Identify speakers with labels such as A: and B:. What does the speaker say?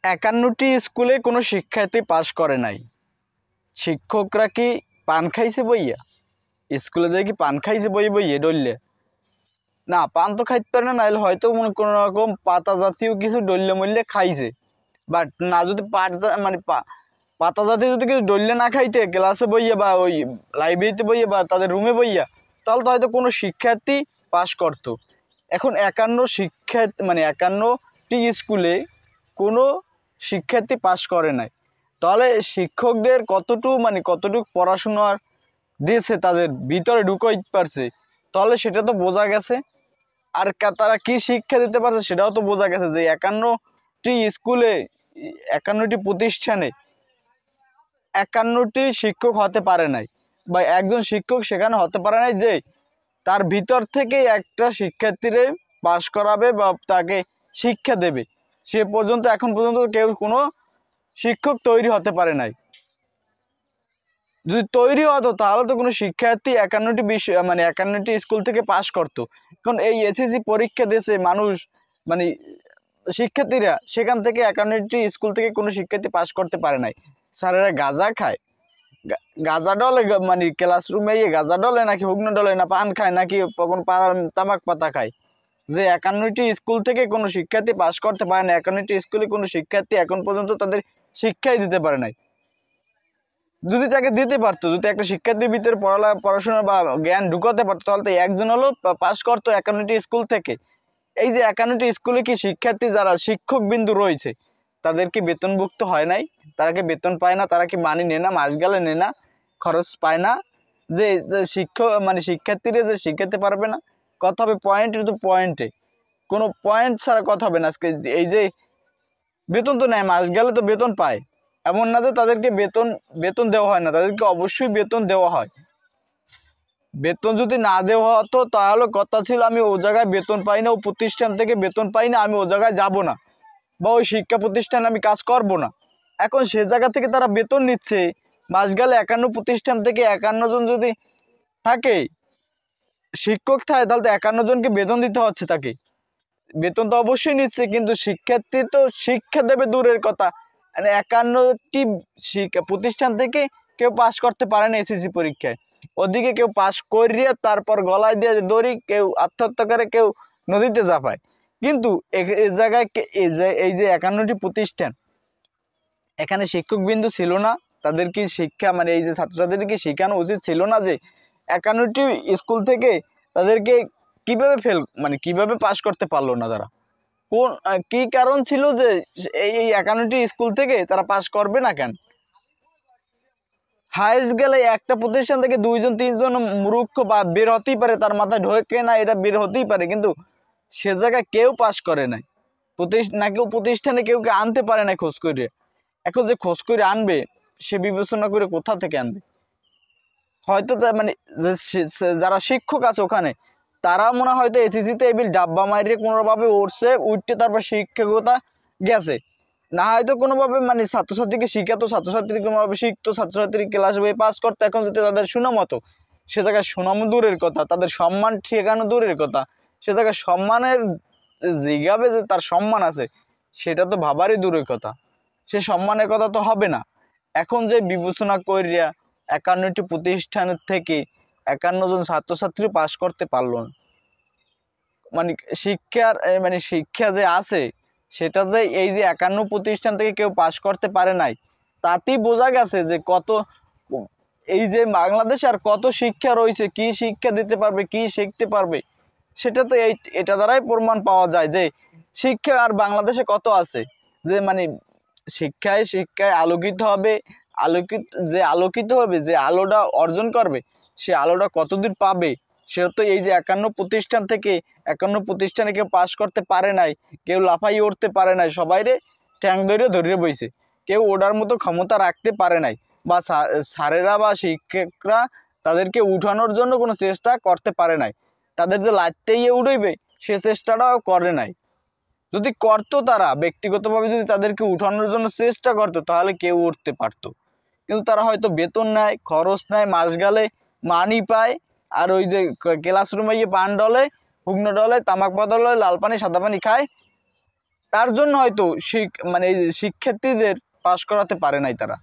A: 51টি স্কুলে কোনো শিক্ষার্থী পাশ করে নাই। শিক্ষকরা কি পান খাইছে বইয়া? স্কুলে যেয়ে কি পান খাইছে বইয়ে বইয়ে ডললে? না, পান তো খাইতে পারে না, নাহলে হয়তো কোনো রকম পাতা জাতীয় কিছু ডললে মরলে খাইছে। বাট না, যদি পাতা জাতীয় যদি কিছু ডললে না খাইতে ক্লাসে বইয়া বা ওই লাইব্রেরিতে বইয়া বা তাদের রুমে বইয়া, তাহলে তো হয়তো কোনো শিক্ষার্থী পাশ করতো। এখন 51টি স্কুলে কোনো শিক্ষার্থী পাশ করে নাই, তাহলে শিক্ষকদের কতটুকু পড়াশোনার দিয়েছে, তাদের ভিতরে ঢুকাইতে পারছে, তাহলে সেটা তো বোঝা গেছে। আর তারা কি শিক্ষা দিতে পারছে সেটাও তো বোঝা গেছে যে 51টি স্কুলে 51টি প্রতিষ্ঠানে 51টি শিক্ষক হতে পারে নাই, বা একজন শিক্ষক সেখানে হতে পারে নাই যে তার ভিতর থেকে একটা শিক্ষার্থীরে পাশ করাবে বা তাকে শিক্ষা দেবে। এখন পর্যন্ত কেউ কোনো শিক্ষক তৈরি হতে পারে নাই। যদি তৈরি হতো তাহলে তো কোনো শিক্ষার্থী 51টি স্কুল থেকে পাশ করতো। এখন এই এসএসসি পরীক্ষা দিয়েছে মানুষ, শিক্ষার্থীরা, সেখান থেকে 51টি স্কুল থেকে কোনো শিক্ষার্থী পাশ করতে পারে নাই। স্যারেরা গাঁজা খায়, গাঁজা ডলে, ক্লাসরুমে গাঁজা ডলে নাকি হুগনো ডলে, না পান খায় নাকি তামাক পাতা খায়, যে 51টি স্কুল থেকে কোনো শিক্ষার্থী পাশ করতে পারে না। 51টি স্কুলে কোনো শিক্ষার্থী এখন পর্যন্ত তাদের শিক্ষাই দিতে পারে নাই। যদি তাকে দিতে পারতো, যদি একটা শিক্ষার্থীর ভিতরে পড়াশোনা বা জ্ঞান ঢুকাতে পারতো, তাহলে তো একজন হলো পাশ করতো 51টি স্কুল থেকে। এই যে 51টি স্কুলে কি শিক্ষার্থী যারা শিক্ষক বিন্দু রয়েছে তাদের কি বেতনভুক্ত হয় নাই? তারা কি বেতন পায় না? তারা কি মানি নেয় না? মাস গেলে নেয় না? খরচ পায় না? যে শিক্ষার্থীরা যে শিখাতে পারবে না? কথা হবে পয়েন্টে, কোনো পয়েন্ট ছাড়া কথা হবে না। আজকে এই যে বেতন তো নেয়, মাস গেলে তো বেতন পায়, এমন না যে তাদেরকে বেতন দেওয়া হয় না, তাদেরকে অবশ্যই বেতন দেওয়া হয়। বেতন যদি না দেওয়া হতো তাহলে কথা ছিল আমি ও জায়গায় বেতন পাই না, ও প্রতিষ্ঠান থেকে বেতন পাই না, আমি ও জায়গায় যাব না, বা ওই শিক্ষা প্রতিষ্ঠানে আমি কাজ করব না। এখন সে জায়গা থেকে তারা বেতন নিচ্ছে, মাস গেলে 51 প্রতিষ্ঠান থেকে 51 জন যদি থাকে শিক্ষক থাকে, তাহলে তো 51 জনকে বেতন দিতে হচ্ছে। তাকে বেতন তো অবশ্যই নিচ্ছে, কিন্তু শিক্ষার্থী তো শিক্ষা দেবে দূরের কথা, 51টি প্রতিষ্ঠান থেকে কেউ পাশ করতে পারে না এসএসসি পরীক্ষায়। ওদিকে কেউ পাশ করিয়ে তারপর গলায় দিয়ে দড়ি, কেউ আত্মহত্যা করে, কেউ নদীতে ঝাঁপায়। কিন্তু এই জায়গায় এই যে 51টি প্রতিষ্ঠান, এখানে শিক্ষক বিন্দু ছিল না? তাদের কি শিক্ষা এই যে ছাত্রছাত্রীদের কি শেখানো উচিত ছিল না যে 51টি স্কুল থেকে তাদেরকে কিভাবে কিভাবে পাশ করতে পারলো না? তারা কি কারণ ছিল যে এই 51টি স্কুল থেকে তারা পাশ করবে না কেন? হাইস্ট গেলে একটা প্রতিষ্ঠান থেকে 2-3 জন মূর্খ বা বের হতেই পারে, তার মাথায় ঢোকে না, এটা বের হতেই পারে, কিন্তু সে জায়গায় কেউ পাশ করে নাই। কেউ প্রতিষ্ঠানে কেউ আনতে পারে না খোঁজ করে। এখন যে খোঁজ করে আনবে, সে বিবেচনা করে কোথা থেকে আনবে? হয়তো যারা শিক্ষক আছে ওখানে, তারা মনে হয় হয়তো এসএসসিতে এবিল ডাব্বা মারিয়ে কোনোভাবে উঠতে তারপর শিক্ষকতা গেছে, না হয়তো কোনোভাবে ছাত্রছাত্রীকে শিখাতো, ছাত্রছাত্রী কোনোভাবে শিখতো, ছাত্রছাত্রী ক্লাস বই পাস করতো। এখন যদি তাদের সুনাম হতো, সে জায়গায় সুনাম দূরের কথা, তাদের সম্মান ঠেকানো দূরের কথা, সে জায়গায় সম্মানের জিগাবে যে তার সম্মান আছে, সেটা তো ভাবারই দূরের কথা। সে সম্মানের কথা তো হবে না। এখন যে বিবেচনা করিয়া 51টি প্রতিষ্ঠানের থেকে 51 জন ছাত্রছাত্রী পাশ করতে পারলো না, শিক্ষা যে আছে সেটা যে এই যে 51 প্রতিষ্ঠান থেকে কেউ পাশ করতে পারে নাই, তাতেই বোঝা গেছে যে এই যে বাংলাদেশে আর কত শিক্ষা রয়েছে, কি শিক্ষা দিতে পারবে, কি শিখতে পারবে, সেটা তো এটা দ্বারাই প্রমাণ পাওয়া যায় যে শিক্ষা আর বাংলাদেশে কত আছে। যে শিক্ষায় আলোকিত হবে, আলোকিত হবে, যে আলোটা অর্জন করবে, সে আলোটা কতদূর পাবে, সেটা তো এই যে 51 প্রতিষ্ঠান থেকে 51 প্রতিষ্ঠানে কেউ পাশ করতে পারে নাই, কেউ লাফাই উঠতে পারে নাই, সবাইরে ট্যাং ধরে বইছে, কেউ ওঠার মতো ক্ষমতা রাখতে পারে নাই, বা স্যারেরা বা শিক্ষকরা তাদেরকে উঠানোর জন্য কোনো চেষ্টা করতে পারে নাই, তাদের যে লাইতেই উঠবে সে চেষ্টাটাও করে নাই। যদি করতো, তারা ব্যক্তিগতভাবে যদি তাদেরকে উঠানোর জন্য চেষ্টা করতো, তাহলে কেউ উঠতে পারতো। কিন্তু তারা হয়তো বেতন নেয়, খরচ নেয়, মাস গেলে মানি পায়, আর ওই যে ক্লাসরুমে পান ডলে, হুগনো ডলে, তামাক পাতা ডলে, লাল পানি সাদা পানি খায়, তার জন্য হয়তো মানে এই শিক্ষার্থীদের পাশ করাতে পারে নাই তারা।